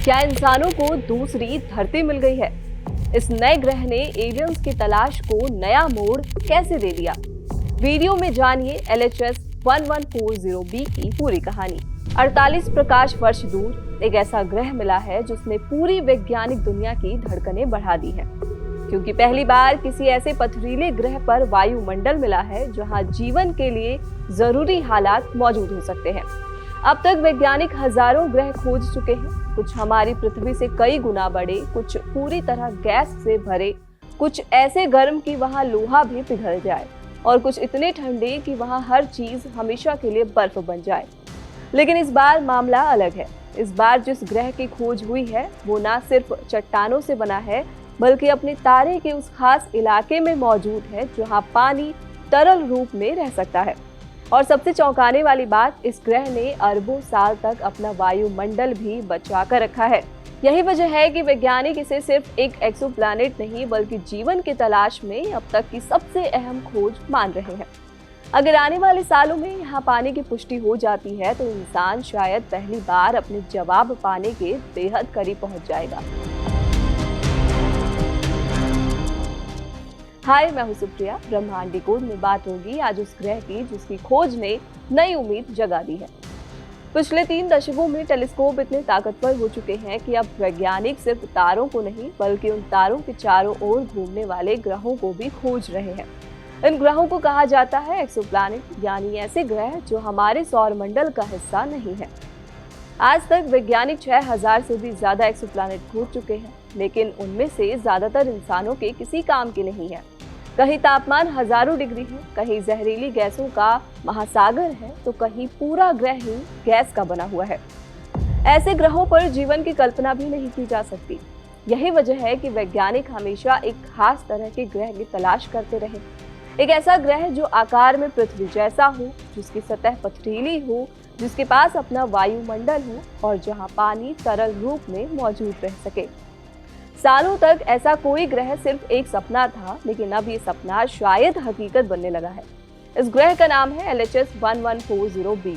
क्या इंसानों को दूसरी धरती मिल गई है? इस नए ग्रह ने एलियंस की तलाश को नया मोड़ कैसे दे दिया? वीडियो में जानिए LHS 1140b की पूरी कहानी। 48 प्रकाश वर्ष दूर एक ऐसा ग्रह मिला है जिसने पूरी वैज्ञानिक दुनिया की धड़कनें बढ़ा दी है, क्योंकि पहली बार किसी ऐसे पथरीले ग्रह पर वायुमंडल मिला है जहां जीवन के लिए जरूरी हालात मौजूद हो सकते हैं। अब तक वैज्ञानिक हजारों ग्रह खोज चुके हैं, कुछ हमारी पृथ्वी से कई गुना बड़े, कुछ पूरी तरह गैस से भरे, कुछ ऐसे गर्म कि वहां लोहा भी पिघल जाए और कुछ इतने ठंडे कि वहां हर चीज हमेशा के लिए बर्फ बन जाए। लेकिन इस बार मामला अलग है। इस बार जिस ग्रह की खोज हुई है वो ना सिर्फ चट्टानों से बना है, बल्कि अपने तारे के उस खास इलाके में मौजूद है जहां पानी तरल रूप में रह सकता है। और सबसे चौंकाने वाली बात, इस ग्रह ने अरबों साल तक अपना वायुमंडल भी बचा कर रखा है। यही वजह है कि वैज्ञानिक इसे सिर्फ एक एक्सोप्लैनेट नहीं बल्कि जीवन की तलाश में अब तक की सबसे अहम खोज मान रहे हैं। अगर आने वाले सालों में यहाँ पानी की पुष्टि हो जाती है तो इंसान शायद पहली बार अपने जवाब पाने के बेहद करीब पहुंच जाएगा। हाय, मैं हूं सुप्रिया। ब्रह्मांड डिकोड में बात होगी आज उस ग्रह की जिसकी खोज ने नई उम्मीद जगा दी है। पिछले 3 दशकों में टेलीस्कोप इतने ताकतवर हो चुके हैं कि अब वैज्ञानिक सिर्फ तारों को नहीं बल्कि उन तारों के चारों ओर घूमने वाले ग्रहों को भी खोज रहे हैं। इन ग्रहों को कहा जाता है एक्सोप्लैनेट, यानी ऐसे ग्रह जो हमारे सौरमंडल का हिस्सा नहीं है। आज तक वैज्ञानिक 6000 से भी ज्यादा एक्सोप्लैनेट खोज चुके हैं, लेकिन उनमें से ज्यादातर इंसानों के किसी काम की नहीं है। कहीं तापमान हजारों डिग्री है, कहीं जहरीली गैसों का महासागर है, तो कहीं पूरा ग्रह ही गैस का बना हुआ है। ऐसे ग्रहों पर जीवन की कल्पना भी नहीं की जा सकती। यही वजह है कि वैज्ञानिक हमेशा एक खास तरह के ग्रह की तलाश करते रहे। एक ऐसा ग्रह जो आकार में पृथ्वी जैसा हो, जिसकी सतह पथरीली हो, जिसके पास अपना वायुमंडल हो और जहां पानी तरल रूप में मौजूद रह सके। सालों तक ऐसा कोई ग्रह सिर्फ एक सपना था, लेकिन अब ये सपना शायद हकीकत बनने लगा है। इस ग्रह का नाम है LHS 1140b।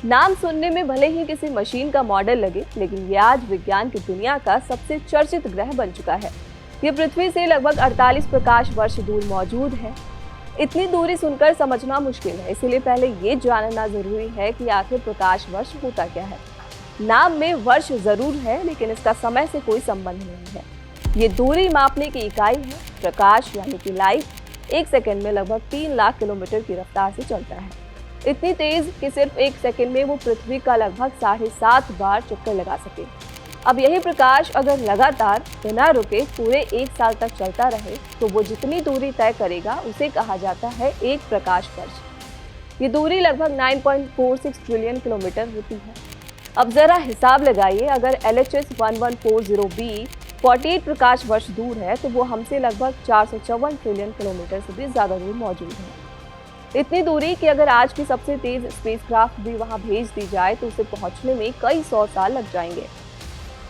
नाम सुनने में भले ही किसी मशीन का मॉडल लगे, लेकिन ये आज विज्ञान की दुनिया का सबसे चर्चित ग्रह बन चुका है। ये पृथ्वी से लगभग 48 प्रकाश वर्ष दूर मौजूद है। इतनी दूरी सुनकर समझना मुश्किल है, इसीलिए पहले ये जानना जरूरी है कि आखिर प्रकाश वर्ष होता क्या है। नाम में वर्ष जरूर है, लेकिन इसका समय से कोई संबंध नहीं है। ये दूरी मापने की इकाई है। प्रकाश यानी कि लाइट 1 सेकंड में लगभग 3 लाख किलोमीटर की रफ्तार से चलता है। इतनी तेज कि सिर्फ 1 सेकंड में वो पृथ्वी का लगभग 7.5 बार चक्कर लगा सके। अब यही प्रकाश अगर लगातार बिना रुके पूरे 1 साल तक चलता रहे तो वो जितनी दूरी तय करेगा उसे कहा जाता है एक प्रकाश वर्ष। ये दूरी लगभग 9.46 ट्रिलियन किलोमीटर होती है। अब जरा हिसाब लगाइए, अगर LHS 1140b 48 प्रकाश वर्ष दूर है तो वो हमसे लगभग 454 ट्रिलियन किलोमीटर से भी ज्यादा दूर मौजूद है। इतनी दूरी कि अगर आज की सबसे तेज स्पेसक्राफ्ट भी वहां भेज दी जाए तो उसे पहुंचने में कई 100 साल लग जाएंगे,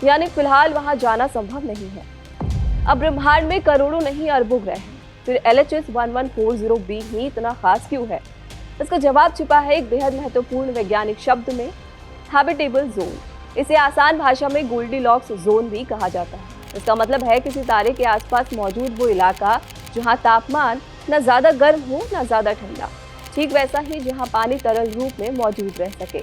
यानी फिलहाल वहां जाना संभव नहीं है। अब ब्रह्मांड में करोड़ों नहीं अरबों ग्रह हैं, फिर LHS 1140b ही इतना खास क्यों है? इसका जवाब छिपा है एक बेहद महत्वपूर्ण वैज्ञानिक शब्द में, हैबिटेबल जोन। इसे आसान भाषा में गोल्डीलॉक्स जोन भी कहा जाता है। इसका मतलब है किसी तारे के आसपास मौजूद वो इलाका जहां तापमान न ज्यादा गर्म हो न ज्यादा ठंडा, ठीक वैसा ही जहां पानी तरल रूप में मौजूद रह सके।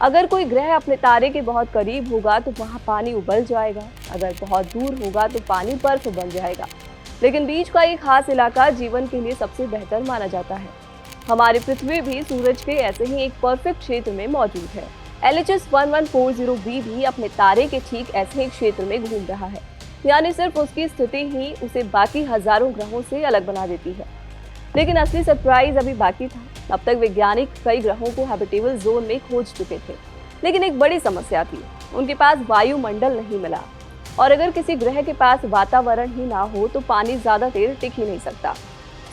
अगर कोई ग्रह अपने तारे के बहुत करीब होगा तो वहां पानी उबल जाएगा, अगर बहुत दूर होगा तो पानी बर्फ बन जाएगा। लेकिन बीच का एक खास इलाका जीवन के लिए सबसे बेहतर माना जाता है। हमारी पृथ्वी भी सूरज के ऐसे ही एक परफेक्ट क्षेत्र में मौजूद है। LHS 1140b भी अपने तारे के ठीक ऐसे ही क्षेत्र में घूम रहा है, यानी सिर्फ उसकी स्थिति ही उसे बाकी हजारों ग्रहों से अलग बना देती है। लेकिन असली सरप्राइज अभी बाकी था। अब तक वैज्ञानिक कई ग्रहों को हैबिटेबल जोन में खोज चुके थे, लेकिन एक बड़ी समस्या थी, उनके पास वायुमंडल नहीं मिला। और अगर किसी ग्रह के पास वातावरण ही ना हो तो पानी ज्यादा देर टिक ही नहीं सकता।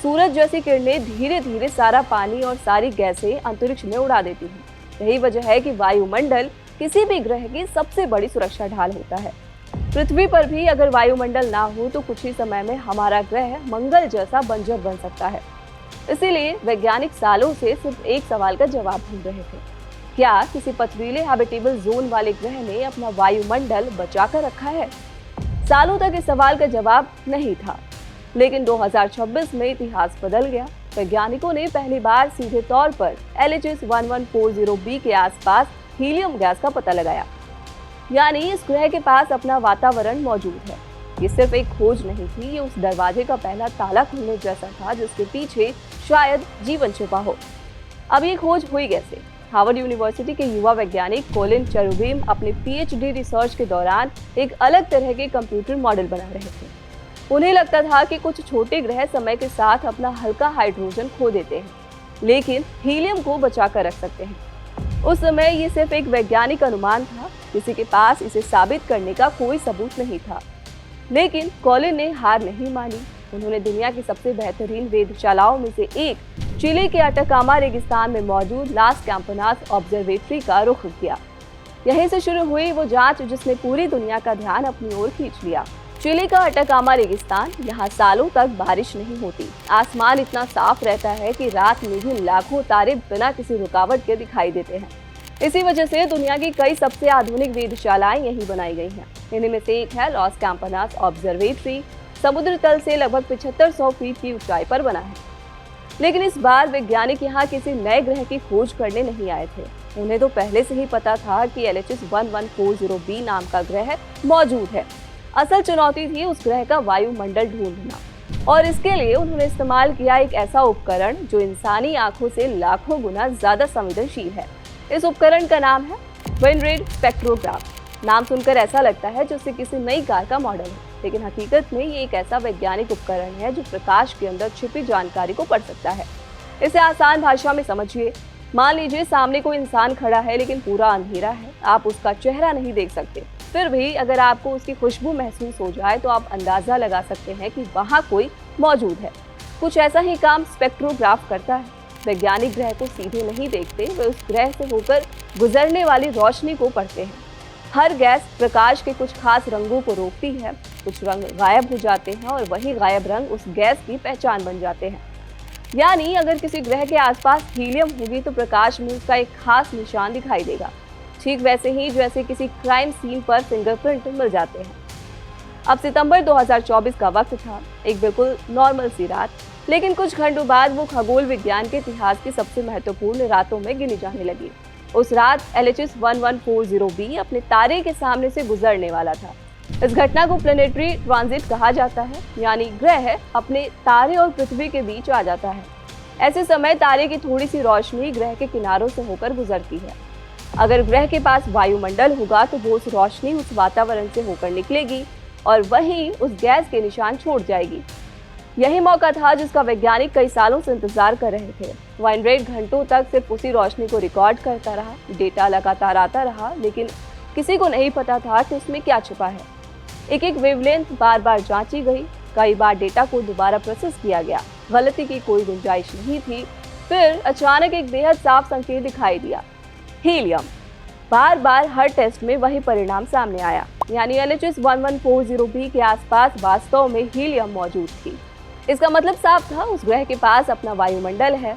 सूरज जैसी किरणें धीरे धीरे सारा पानी और सारी गैसें अंतरिक्ष में उड़ा देती हैं। यही वजह है कि वायुमंडल किसी भी ग्रह की सबसे बड़ी सुरक्षा ढाल होता है। पृथ्वी पर भी अगर वायुमंडल ना हो तो कुछ ही समय में हमारा ग्रह मंगल जैसा बंजर बन सकता है। इसीलिए वैज्ञानिक सालों से सिर्फ एक सवाल का जवाब ढूंढ रहे थे, क्या किसी पथरीले हैबिटेबल जोन वाले ग्रह ने अपना वायुमंडल बचा कर रखा है? सालों तक इस सवाल का जवाब नहीं था, लेकिन 2026 में इतिहास बदल गया। वैज्ञानिकों ने पहली बार सीधे तौर पर LHS 1140b के आसपास हीलियम गैस का पता लगाया। यानी इस ग्रह के पास अपना वातावरण मौजूद है। ये सिर्फ एक खोज नहीं थी, ये उस दरवाजे का पहला ताला खुलने जैसा था जिसके पीछे शायद जीवन छिपा हो। अब ये खोज हुई कैसे? हार्वर्ड यूनिवर्सिटी के युवा वैज्ञानिक कोलिन चेरुबिम अपने PhD रिसर्च के दौरान एक अलग तरह के कंप्यूटर मॉडल बना रहे थे। उन्हें लगता था कि कुछ छोटे ग्रह समय के साथ अपना हल्का हाइड्रोजन खो देते हैं, लेकिन हीलियम को बचा कर रख सकते हैं। उस समय ये सिर्फ एक वैज्ञानिक अनुमान था, किसी के पास इसे साबित करने का कोई सबूत नहीं था। लेकिन कोलिन ने हार नहीं मानी। उन्होंने दुनिया की सबसे बेहतरीन वेधशालाओं में से एक चिली के अटाकामा रेगिस्तान में मौजूद लास कैंपनास ऑब्जर्वेटरी का रुख किया। यहीं से शुरू हुई वो जांच जिसने पूरी दुनिया का ध्यान अपनी ओर खींच लिया। चिली का अटाकामा रेगिस्तान, यहाँ सालों तक बारिश नहीं होती। आसमान इतना साफ रहता है कि रात में भी लाखों तारे बिना किसी रुकावट के दिखाई देते हैं। इसी वजह से दुनिया की कई सबसे आधुनिक वेधशालाएं यहीं बनाई गई हैं। इन्हीं में से एक है लॉस कैंपनास ऑब्जर्वेटरी। समुद्र तल से लगभग 7500 फीट की ऊंचाई पर बना है। लेकिन इस बार वैज्ञानिक यहाँ किसी नए ग्रह की खोज करने नहीं आए थे। उन्हें तो पहले से ही पता था कि LHS 1140b नाम का ग्रह मौजूद है। असल चुनौती थी उस ग्रह का वायुमंडल ढूंढना, और इसके लिए उन्होंने इस्तेमाल किया एक ऐसा उपकरण जो इंसानी आंखों से लाखों गुना ज्यादा संवेदनशील है। इस उपकरण का नाम है वाइनरेड स्पेक्ट्रोग्राफ। नाम सुनकर ऐसा लगता है जैसे किसी नई कार का मॉडल है, लेकिन हकीकत में ये एक ऐसा वैज्ञानिक उपकरण है जो प्रकाश के अंदर छिपी जानकारी को पढ़ सकता है। इसे आसान भाषा में समझिए। मान लीजिए सामने कोई इंसान खड़ा है, लेकिन पूरा अंधेरा है, आप उसका चेहरा नहीं देख सकते। फिर भी अगर आपको उसकी खुशबू महसूस हो जाए तो आप अंदाजा लगा सकते हैं कि वहाँ कोई मौजूद है। कुछ ऐसा ही काम स्पेक्ट्रोग्राफ करता है। वैज्ञानिक ग्रह को सीधे नहीं देखते, वे उस ग्रह से होकर गुजरने वाली रोशनी को पढ़ते हैं। हर गैस प्रकाश के कुछ खास रंगों को रोकती है, कुछ रंग गायब हो जाते हैं और वही गायब रंग उस गैस की पहचान बन जाते हैं। यानी अगर किसी ग्रह के आसपास हीलियम होगी तो प्रकाश में उसका एक खास निशान दिखाई देगा, ठीक वैसे ही जैसे किसी क्राइम सीन पर फिंगरप्रिंट मिल जाते हैं। अब सितंबर 2024 का वक्त था, एक बिल्कुल नॉर्मल सी रात, लेकिन कुछ घंटों बाद वो खगोल विज्ञान के इतिहास की सबसे महत्वपूर्ण रातों में गिनी जाने लगी। उस रात LHS 1140b अपने तारे के सामने से गुजरने वाला था। इस घटना को प्लेनेटरी ट्रांजिट कहा जाता है, यानी ग्रह अपने तारे और पृथ्वी के बीच आ जाता है। ऐसे समय तारे की थोड़ी सी रोशनी ग्रह के किनारों से होकर गुजरती है। अगर ग्रह के पास वायुमंडल होगा तो वो उस रोशनी उस वातावरण से होकर निकलेगी और वहीं उस गैस के निशान छोड़ जाएगी। यही मौका था जिसका वैज्ञानिक कई सालों से इंतजार कर रहे थे। वाइनरेड घंटों तक सिर्फ उसी रोशनी को रिकॉर्ड करता रहा, डेटा लगातार आता रहा, लेकिन किसी को नहीं पता था कि उसमें क्या छिपा है। एक एक वेवलेंथ बार बार जांची गई, कई बार डेटा को दोबारा प्रोसेस किया गया, गलती की कोई गुंजाइश नहीं थी। फिर अचानक एक बेहद साफ संकेत दिखाई दिया, हीलियम। बार बार हर टेस्ट में वही परिणाम सामने आया, यानी LHS 1140b के आसपास वास्तव में हीलियम मौजूद थी। इसका मतलब साफ था, उस ग्रह के पास अपना वायुमंडल है।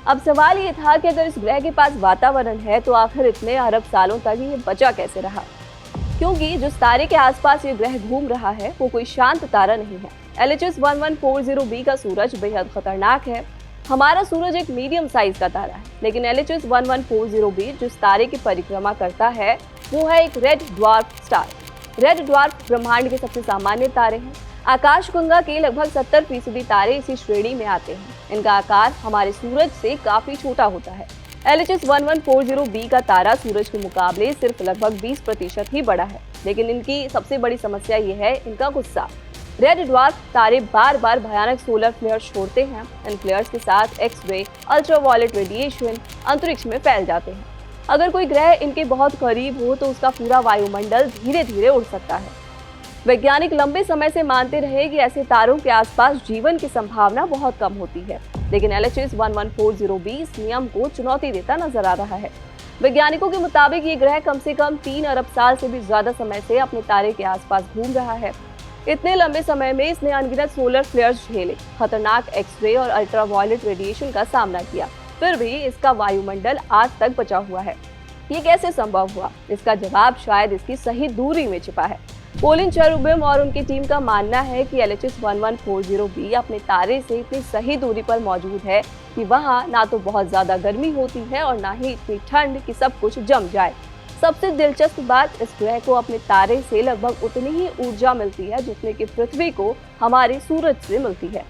अब सवाल ये था कि अगर इस ग्रह के पास वातावरण है तो आखिर इतने अरब सालों तक ये बचा कैसे रहा, क्योंकि जिस तारे के आसपास ये ग्रह घूम रहा है वो कोई शांत तारा नहीं है। LHS 1140b का सूरज बेहद खतरनाक है। हमारा सूरज एक मीडियम साइज का तारा है, लेकिन LHS 1140b जिस तारे की परिक्रमा करता है वो है एक red dwarf star. Red dwarf ब्रह्मांड के सबसे सामान्य तारे हैं। आकाशगंगा के लगभग 70% तारे इसी श्रेणी में आते हैं। इनका आकार हमारे सूरज से काफी छोटा होता है। LHS 1140b का तारा सूरज के मुकाबले सिर्फ लगभग 20% ही बड़ा है, लेकिन इनकी सबसे बड़ी समस्या ये है इनका गुस्सा। रेड ड्वार्फ तारे बार बार भयानक सोलर फ्लेयर्स छोड़ते हैं। इन फ्लेयर्स के साथ एक्स-रे, अल्ट्रावायलेट रेडिएशन अंतरिक्ष में फैल जाते हैं। अगर कोई ग्रह इनके बहुत करीब हो तो उसका पूरा वायुमंडल धीरे धीरे उड़ सकता है। वैज्ञानिक लंबे समय से मानते रहे कि ऐसे तारों के आसपास जीवन की संभावना बहुत कम होती है, लेकिन LHS 1140b इस नियम को चुनौती देता नजर आ रहा है। वैज्ञानिकों के मुताबिक ये ग्रह कम से कम 3 अरब साल से भी ज्यादा समय से अपने तारे के आसपास घूम रहा है। इतने लंबे समय में इसने अनगिनत सोलर फ्लेयर्स झेले, खतरनाक एक्स-रे और अल्ट्रावायलेट रेडिएशन का सामना किया, फिर भी इसका वायुमंडल आज तक बचा हुआ है। ये कैसे संभव हुआ? इसका जवाब शायद इसकी सही दूरी में छिपा है। कोलिन चेरुबियम और उनकी टीम का मानना है कि LHS 1140b अपने तारे से इतनी सही दूरी पर मौजूद है कि वहां ना तो बहुत ज्यादा गर्मी होती है और ना ही इतनी ठंड कि सब कुछ जम जाए। सबसे दिलचस्प बात, इस ग्रह को अपने तारे से लगभग उतनी ही ऊर्जा मिलती है जितने कि पृथ्वी को हमारे सूरज से मिलती है।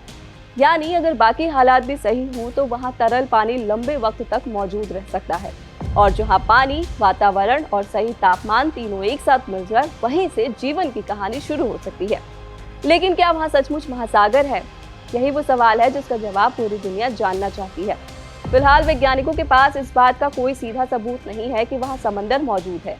यानी अगर बाकी हालात भी सही हों तो वहां तरल पानी लंबे वक्त तक मौजूद रह सकता है, और जहां पानी, वातावरण और सही तापमान तीनों एक साथ मिल जाए, वहीं से जीवन की कहानी शुरू हो सकती है। लेकिन क्या वहां सचमुच महासागर है? यही वो सवाल है जिसका जवाब पूरी दुनिया जानना चाहती है। फिलहाल वैज्ञानिकों के पास इस बात का कोई सीधा सबूत नहीं है कि वहां समंदर मौजूद है,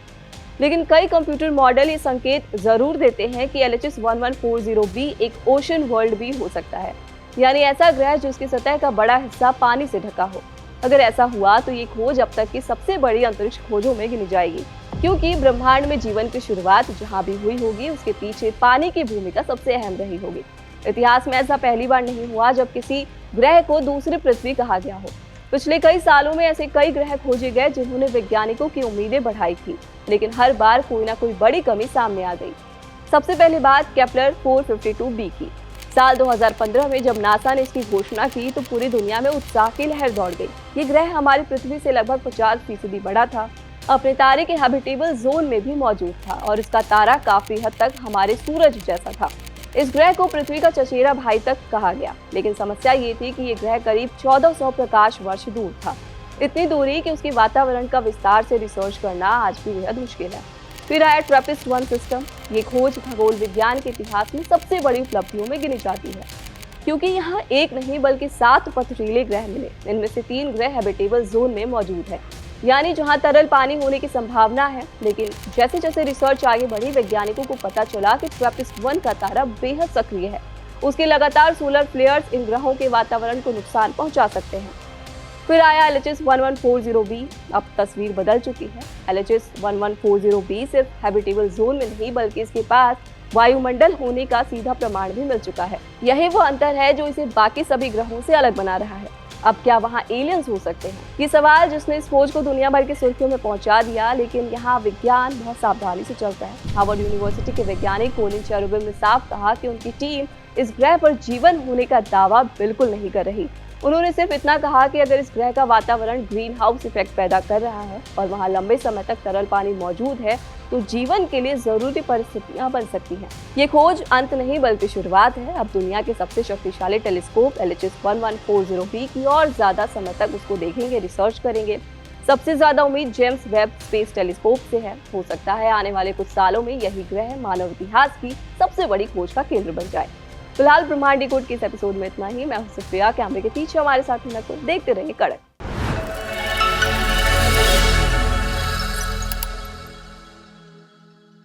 लेकिन कई कंप्यूटर मॉडल ये संकेत जरूर देते हैं कि LHS 1140b एक ओशन वर्ल्ड भी हो सकता है, यानी ऐसा ग्रह जिसकी सतह का बड़ा हिस्सा पानी से ढका हो। अगर ऐसा हुआ तो ये खोज अब तक की सबसे बड़ी अंतरिक्ष खोजों में गिनी जाएगी, क्योंकि ब्रह्मांड में जीवन की शुरुआत जहां भी हुई होगी उसके पीछे पानी की भूमिका सबसे अहम रही होगी। इतिहास में ऐसा पहली बार नहीं हुआ जब किसी ग्रह को दूसरी पृथ्वी कहा गया हो। पिछले कई सालों में ऐसे कई ग्रह खोजे गए जिन्होंने वैज्ञानिकों की उम्मीदें बढ़ाई थी, लेकिन हर बार कोई ना कोई बड़ी कमी सामने आ गई। सबसे पहली बात केपलर 452b की। साल 2015 में जब नासा ने इसकी घोषणा की तो पूरी दुनिया में उत्साह की लहर दौड़ गई। ये ग्रह हमारी पृथ्वी से लगभग 50% बड़ा था, अपने तारे के हैबिटेबल जोन में भी मौजूद था और इसका तारा काफी हद तक हमारे सूरज जैसा था। इस ग्रह को पृथ्वी का चचेरा भाई तक कहा गया, लेकिन समस्या ये थी कि ये ग्रह करीब 1400 प्रकाश वर्ष दूर था। इतनी दूरी कि उसके वातावरण का विस्तार से रिसर्च करना आज भी बेहद मुश्किल है। फिर आया ट्रैपिस्ट-1 सिस्टम। ये खोज खगोल विज्ञान के इतिहास में सबसे बड़ी उपलब्धियों में गिनी जाती है, क्योंकि यहाँ एक नहीं बल्कि 7 पथरीले ग्रह मिले। इनमें से 3 ग्रह हैबिटेबल जोन में मौजूद है, यानी जहाँ तरल पानी होने की संभावना है। लेकिन जैसे जैसे रिसर्च आगे बढ़ी, वैज्ञानिकों को पता चला कि ट्रैपिस्ट-1 का तारा बेहद सक्रिय है। उसके लगातार सोलर फ्लेयर्स इन ग्रहों के वातावरण को नुकसान पहुंचा सकते हैं। फिर आया LHS 1140b। अब तस्वीर बदल चुकी है। LHS 1140b सिर्फ हैबिटेबल जोन में नहीं बल्कि इसके पास वायुमंडल होने का सीधा प्रमाण भी मिल चुका है। यही वो अंतर है जो इसे बाकी सभी ग्रहों से अलग बना रहा है। अब क्या वहाँ एलियंस हो सकते हैं? ये सवाल जिसने इस खोज को दुनिया भर की सुर्खियों में पहुंचा दिया, लेकिन यहाँ विज्ञान बहुत सावधानी से चलता है। हार्वर्ड यूनिवर्सिटी के वैज्ञानिक कोलिन चेरुबियम ने साफ कहा कि उनकी टीम इस ग्रह पर जीवन होने का दावा बिल्कुल नहीं कर रही। उन्होंने सिर्फ इतना कहा कि अगर इस ग्रह का वातावरण ग्रीन हाउस इफेक्ट पैदा कर रहा है और वहाँ लंबे समय तक तरल पानी मौजूद है तो जीवन के लिए जरूरी परिस्थितियां बन सकती हैं। ये खोज अंत नहीं बल्कि शुरुआत है। अब दुनिया के सबसे शक्तिशाली टेलीस्कोप LHS 1140b की और ज्यादा समय तक उसको देखेंगे, रिसर्च करेंगे। सबसे ज्यादा उम्मीद जेम्स वेब स्पेस टेलीस्कोप से है। हो सकता है आने वाले कुछ सालों में यही ग्रह मानव इतिहास की सबसे बड़ी खोज का केंद्र बन जाए। फिलहाल ब्रह्मांड डिकोड के इस एपिसोड में इतना ही। मैं हूं सुप्रिया, कैमरे के पीछे हमारे साथी नकुल। देखते रहिए कड़क।